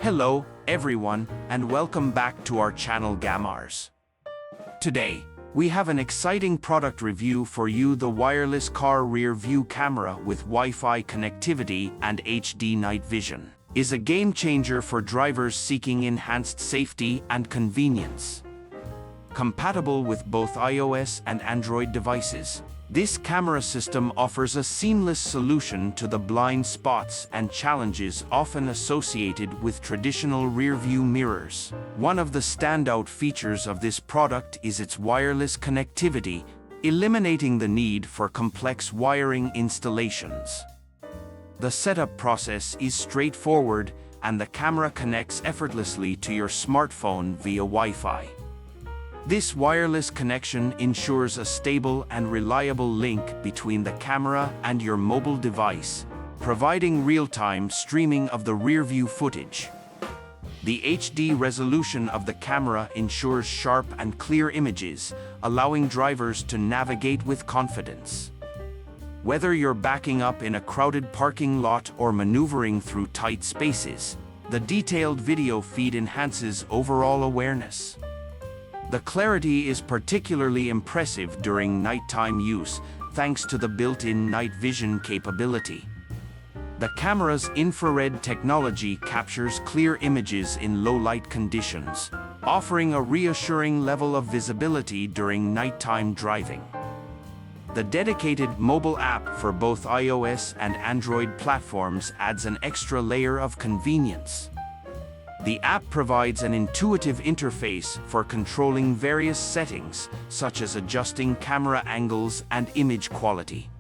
Hello, everyone, and welcome back to our channel GAMAARZ. Today, we have an exciting product review for you: the wireless car rear view camera with Wi-Fi connectivity and HD night vision is a game changer for drivers seeking enhanced safety and convenience. Compatible with both iOS and Android devices, this camera system offers a seamless solution to the blind spots and challenges often associated with traditional rear-view mirrors. One of the standout features of this product is its wireless connectivity, eliminating the need for complex wiring installations. The setup process is straightforward, and the camera connects effortlessly to your smartphone via Wi-Fi. This wireless connection ensures a stable and reliable link between the camera and your mobile device, providing real-time streaming of the rear-view footage. The HD resolution of the camera ensures sharp and clear images, allowing drivers to navigate with confidence. Whether you're backing up in a crowded parking lot or maneuvering through tight spaces, the detailed video feed enhances overall awareness. The clarity is particularly impressive during nighttime use, thanks to the built-in night vision capability. The camera's infrared technology captures clear images in low-light conditions, offering a reassuring level of visibility during nighttime driving. The dedicated mobile app for both iOS and Android platforms adds an extra layer of convenience. The app provides an intuitive interface for controlling various settings, such as adjusting camera angles and image quality.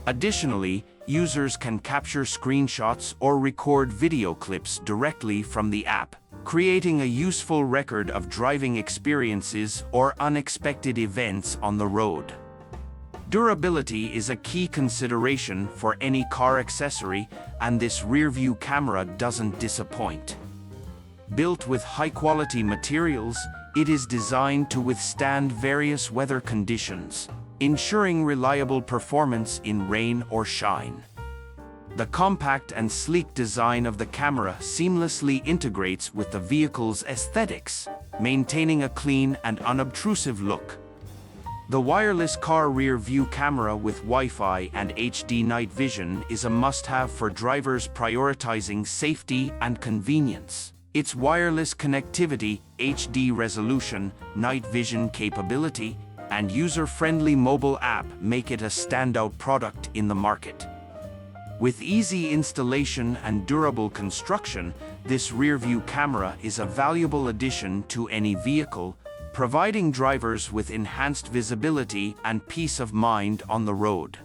Additionally, users can capture screenshots or record video clips directly from the app, creating a useful record of driving experiences or unexpected events on the road. Durability is a key consideration for any car accessory, and this rear-view camera doesn't disappoint. Built with high-quality materials, it is designed to withstand various weather conditions, ensuring reliable performance in rain or shine. The compact and sleek design of the camera seamlessly integrates with the vehicle's aesthetics, maintaining a clean and unobtrusive look. The wireless car rear view camera with Wi-Fi and HD night vision is a must-have for drivers prioritizing safety and convenience. Its wireless connectivity, HD resolution, night vision capability, and user-friendly mobile app make it a standout product in the market. With easy installation and durable construction, this rear-view camera is a valuable addition to any vehicle, providing drivers with enhanced visibility and peace of mind on the road.